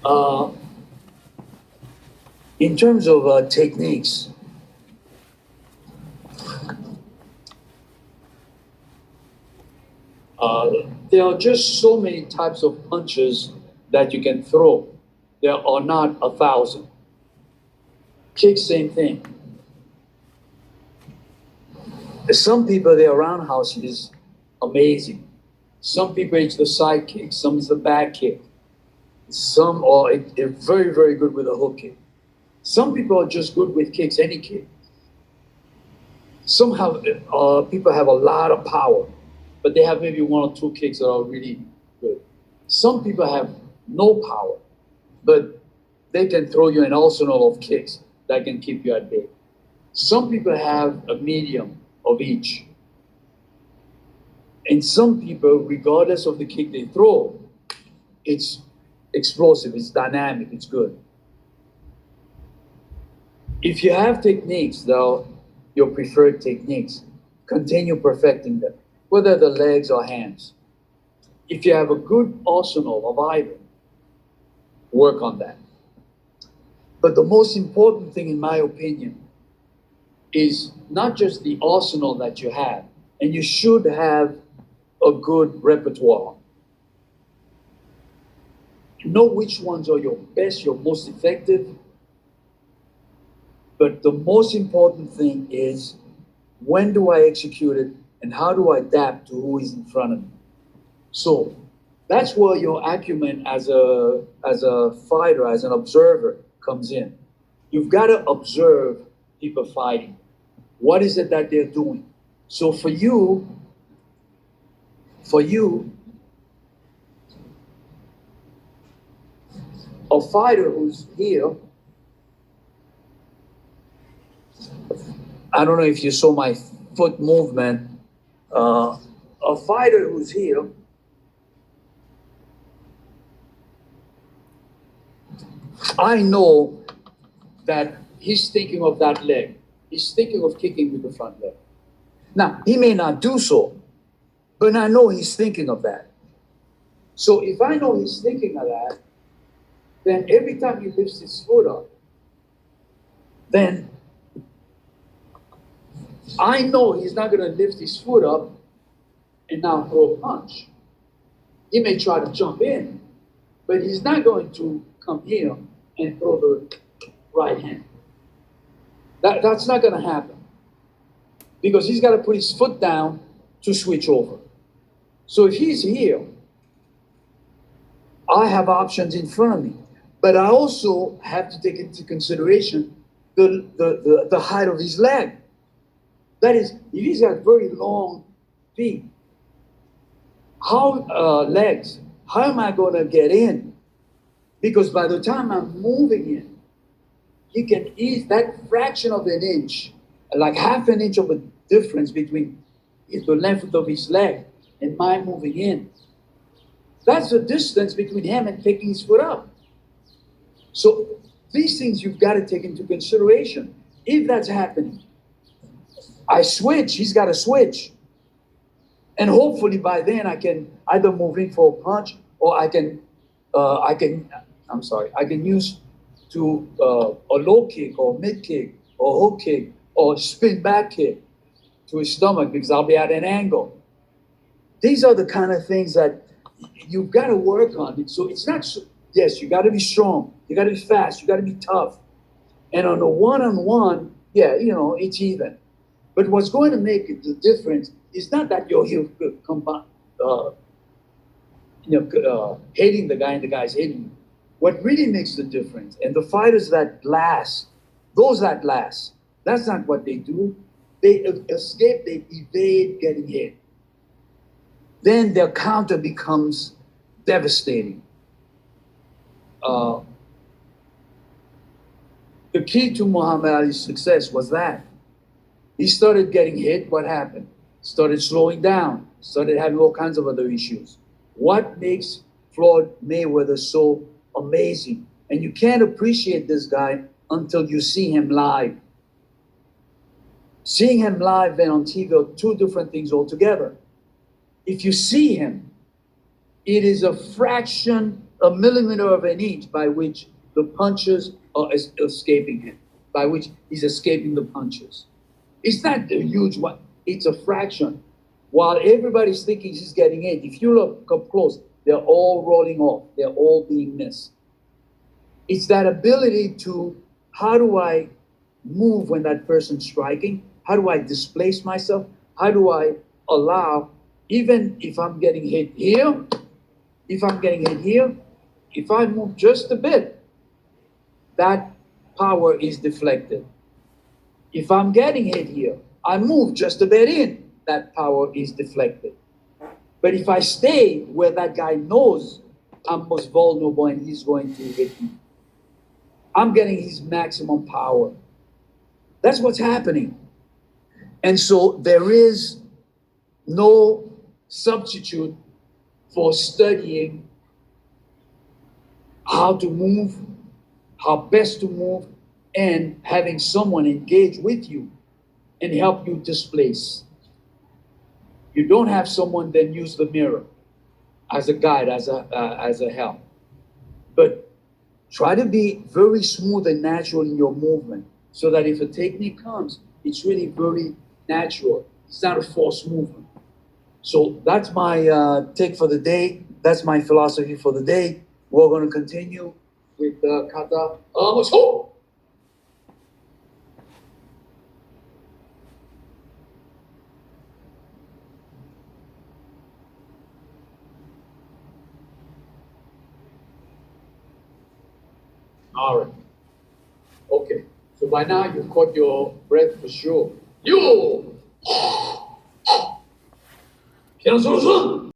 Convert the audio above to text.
Uh, in terms of techniques, uh, there are just so many types of punches that you can throw. There are not 1,000. Kick, same thing. Some people, their roundhouse is amazing. Some people, it's the side kick. Some is the back kick. Some are very, very good with a hook kick. Some people are just good with kicks, any kick. Some have people have a lot of power, but they have maybe one or two kicks that are really good. Some people have no power, but they can throw you an arsenal of kicks that can keep you at bay. Some people have a medium of each. And some people, regardless of the kick they throw, it's explosive, it's dynamic, it's good. If you have techniques, though, your preferred techniques, continue perfecting them, whether the legs or hands. If you have a good arsenal of either, work on that. But the most important thing, in my opinion, is not just the arsenal that you have, and you should have a good repertoire. Know which ones are your best, your most effective. But the most important thing is, when do I execute it and how do I adapt to who is in front of me? So that's where your acumen as a fighter, as an observer, comes in. You've got to observe people fighting. What is it that they're doing? So for you, a fighter who's here, I don't know if you saw my foot movement. A fighter who's here, I know that he's thinking of that leg. He's thinking of kicking with the front leg. Now, he may not do so, but I know he's thinking of that. So if I know he's thinking of that, then every time he lifts his foot up, then I know he's not going to lift his foot up and now throw a punch. He may try to jump in, but he's not going to come here and throw the right hand. That's not going to happen, because he's got to put his foot down to switch over. So if he's here, I have options in front of me, but I also have to take into consideration the height of his leg. That is, if he's got very long feet, legs, how am I going to get in? Because by the time I'm moving in, he can ease that fraction of an inch, like half an inch of a difference between the length of his leg and my moving in. That's the distance between him and picking his foot up. So these things you've got to take into consideration. If that's happening, I switch, he's got to switch. And hopefully by then I can either move in for a punch, or I can use to a low kick or mid kick or hook kick or spin back kick to his stomach, because I'll be at an angle. These are the kind of things that you've got to work on. So it's not, yes, you got to be strong, you got to be fast, you got to be tough. And on a one-on-one, yeah, it's even. But what's going to make the difference is not that you're here hating the guy and the guy's hating you. What really makes the difference, and the fighters that last, that's not what they do. They escape, they evade getting hit. Then their counter becomes devastating. The key to Muhammad Ali's success was that he started getting hit. What happened? Started slowing down, started having all kinds of other issues. What makes Floyd Mayweather so amazing? And you can't appreciate this guy until you see him live. Seeing him live and on TV are two different things altogether. If you see him It is a fraction, a millimeter of an inch by which the punches are escaping him, by which he's escaping the punches. It's not a huge one, it's a fraction. While everybody's thinking he's getting hit, if you look up close, they're all rolling off, they're all being missed. It's that ability to, how do I move when that person's striking? How do I displace myself? How do I allow, even if I'm getting hit here, if I'm getting hit here, if I move just a bit, that power is deflected. If I'm getting hit here, I move just a bit in, that power is deflected. But if I stay where that guy knows I'm most vulnerable and he's going to hit me, I'm getting his maximum power. That's what's happening. And so there is no substitute for studying how to move, how best to move, and having someone engage with you and help you displace. You don't have someone, then use the mirror as a guide, as a help. But try to be very smooth and natural in your movement so that if a technique comes, it's really very natural. It's not a forced movement. So that's my take for the day. That's my philosophy for the day. We're going to continue with kata. So. All right. Okay. So by now you've caught your breath for sure. You. 平手顺。